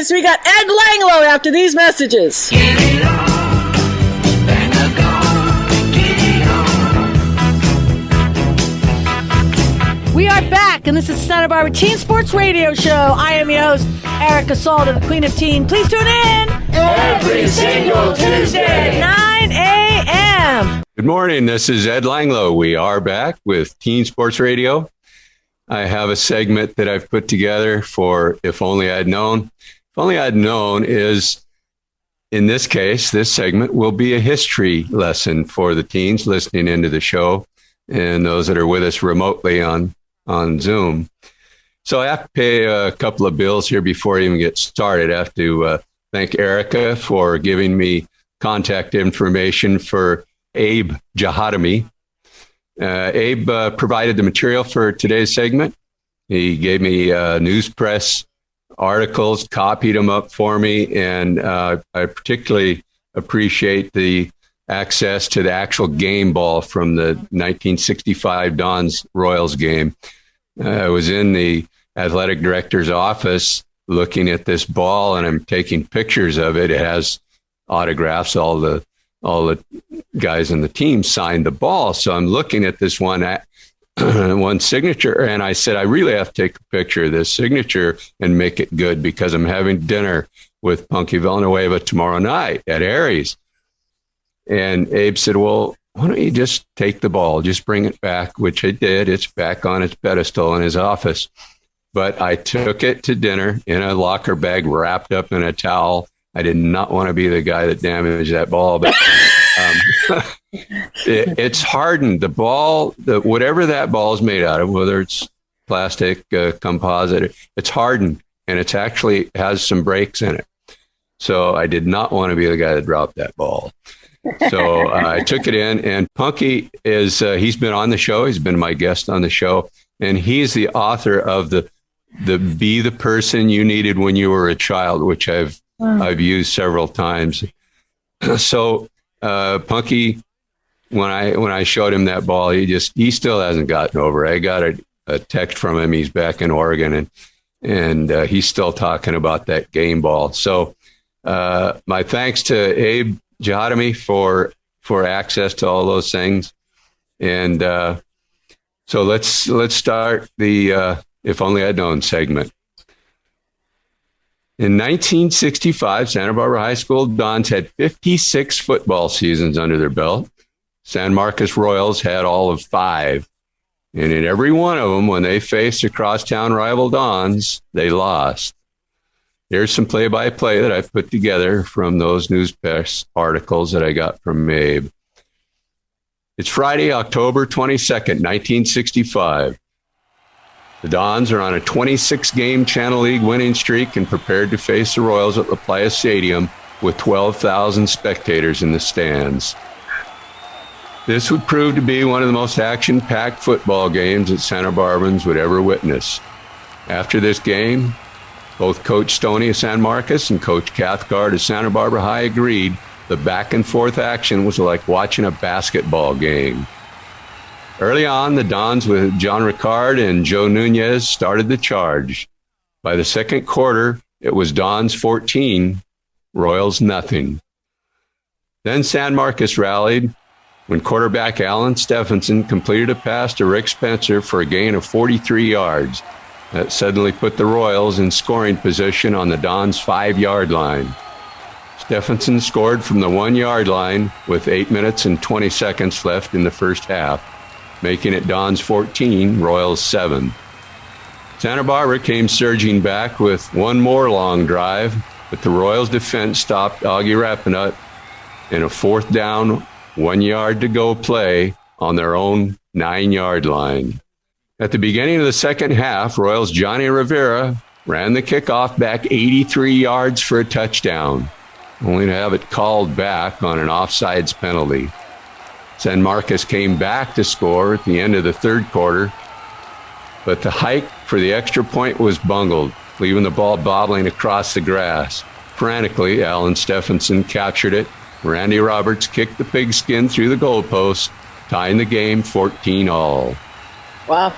guys. We got Ed Langlo after these messages. Get it on, bang a gong, get it on. We are back, and this is Santa Barbara Teen Sports Radio Show. I am your host, Erica Salter, the Queen of Teen. Please tune in Every single Tuesday. 9 a.m. Good morning. This is Ed Langlo. We are back with Teen Sports Radio. I have a segment that I've put together for If Only I'd Known. If Only I'd Known is, in this case, this segment will be a history lesson for the teens listening into the show and those that are with us remotely on Zoom. So I have to pay a couple of bills here before I even get started. I have to thank Erica for giving me contact information for Abe Jahadami. Abe provided the material for today's segment. He gave me news press articles, copied them up for me, and I particularly appreciate the access to the actual game ball from the 1965 Dons Royals game. I was in the athletic director's office looking at this ball, and I'm taking pictures of it. It has autographs. All the guys in the team signed the ball. So I'm looking at this one signature, and I said, I really have to take a picture of this signature and make it good because I'm having dinner with Punky Villanueva tomorrow night at Aries. And Abe said, well, why don't you just take the ball, just bring it back, which I did. It's back on its pedestal in his office. But I took it to dinner in a locker bag wrapped up in a towel. I did not want to be the guy that damaged that ball, but it's hardened. The ball, whatever that ball is made out of, whether it's plastic, composite, it's hardened, and it's actually has some breaks in it. So I did not want to be the guy that dropped that ball. So I took it in, and Punky is, he's been on the show. He's been my guest on the show, and he's the author of the Be the Person You Needed When You Were a Child, which I've used several times. So Punky, when I showed him that ball, he still hasn't gotten over it. I got a text from him. He's back in Oregon, and he's still talking about that game ball. So my thanks to Abe Jahadami for access to all those things. And so let's start the If Only I'd Known segment. In 1965, Santa Barbara High School Dons had 56 football seasons under their belt. San Marcos Royals had all of 5. And in every one of them, when they faced a crosstown rival Dons, they lost. Here's some play-by-play that I've put together from those news press articles that I got from Abe. It's Friday, October 22nd, 1965. The Dons are on a 26-game Channel League winning streak and prepared to face the Royals at La Playa Stadium with 12,000 spectators in the stands. This would prove to be one of the most action-packed football games that Santa Barbans would ever witness. After this game, both Coach Stoney of San Marcos and Coach Cathcart of Santa Barbara High agreed the back-and-forth action was like watching a basketball game. Early on, the Dons with John Ricard and Joe Nunez started the charge. By the second quarter, it was Dons 14, Royals nothing. Then San Marcos rallied when quarterback Alan Stephenson completed a pass to Rick Spencer for a gain of 43 yards. That suddenly put the Royals in scoring position on the Dons' 5-yard line. Stephenson scored from the 1-yard line with 8 minutes and 20 seconds left in the first half, making it Dons 14, Royals 7. Santa Barbara came surging back with one more long drive, but the Royals' defense stopped Augie Rapinut in a 4th down, 1-yard-to-go play on their own 9-yard line. At the beginning of the second half, Royals' Johnny Rivera ran the kickoff back 83 yards for a touchdown, only to have it called back on an offsides penalty. San Marcos came back to score at the end of the third quarter, but the hike for the extra point was bungled, leaving the ball bobbling across the grass. Frantically, Alan Stephenson captured it. Randy Roberts kicked the pigskin through the goalpost, tying the game 14-all. Wow.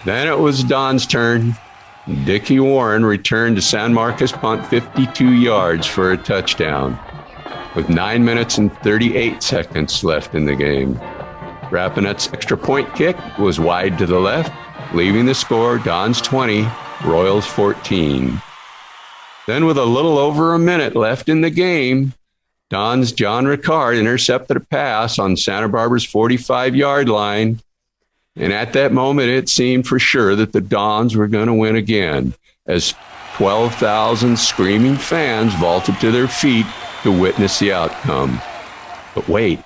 Then it was Don's turn. Dickie Warren returned to San Marcos punt 52 yards for a touchdown, with 9 minutes and 38 seconds left in the game. Rapinette's extra point kick was wide to the left, leaving the score Dons 20, Royals 14. Then with a little over a minute left in the game, Dons' John Ricard intercepted a pass on Santa Barbara's 45-yard line. And at that moment, it seemed for sure that the Dons were going to win again, as 12,000 screaming fans vaulted to their feet to witness the outcome. But wait,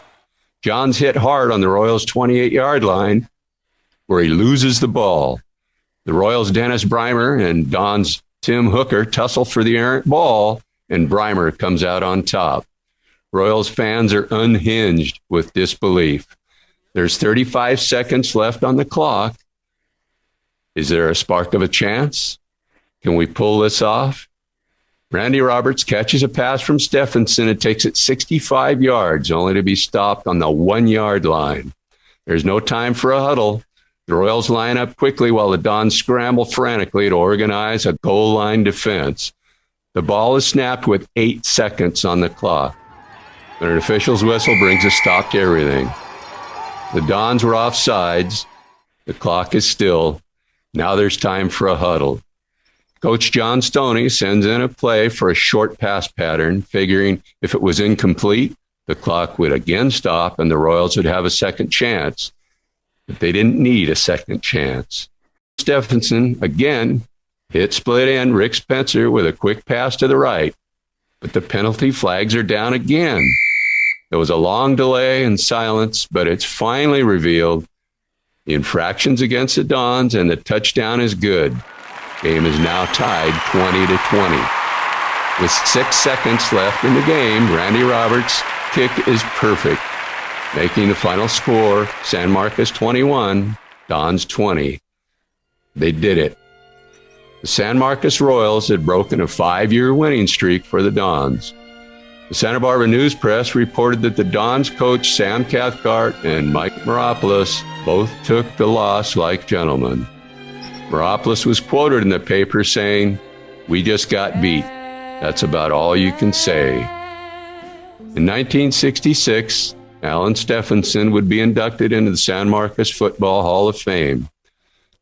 Johns hit hard on the Royals' 28-yard line, where he loses the ball. The Royals' Dennis Breimer and Dons' Tim Hooker tussle for the errant ball, and Breimer comes out on top. Royals fans are unhinged with disbelief. There's 35 seconds left on the clock. Is there a spark of a chance? Can we pull this off? Randy Roberts catches a pass from Stephenson and takes it 65 yards, only to be stopped on the 1-yard line. There's no time for a huddle. The Royals line up quickly while the Dons scramble frantically to organize a goal line defense. The ball is snapped with 8 seconds on the clock. An official's whistle brings a stop to everything. The Dons were off sides. The clock is still. Now there's time for a huddle. Coach John Stoney sends in a play for a short pass pattern, figuring if it was incomplete, the clock would again stop and the Royals would have a second chance. But they didn't need a second chance. Stephenson again hit split end Rick Spencer with a quick pass to the right, but the penalty flags are down again. There was a long delay and silence, but it's finally revealed. The infractions against the Dons and the touchdown is good. Game is now tied 20-20. With 6 seconds left in the game, Randy Roberts' kick is perfect, making the final score San Marcos 21, Dons 20. They did it. The San Marcos Royals had broken a 5-year winning streak for the Dons. The Santa Barbara News Press reported that the Dons coach Sam Cathcart and Mike Meropoulos both took the loss like gentlemen. Meropoulos was quoted in the paper saying, "We just got beat. That's about all you can say." In 1966, Alan Stephenson would be inducted into the San Marcos Football Hall of Fame.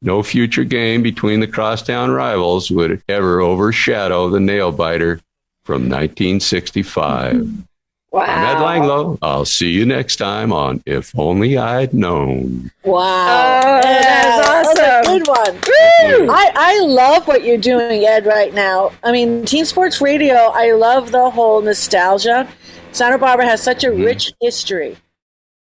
No future game between the crosstown rivals would ever overshadow the nail-biter from 1965. Wow. I'm Ed Langlow. I'll see you next time on If Only I'd Known. Wow. Oh, that is awesome. That's a good one. I love what you're doing, Ed, right now. I mean, Team Sports Radio, I love the whole nostalgia. Santa Barbara has such a rich history.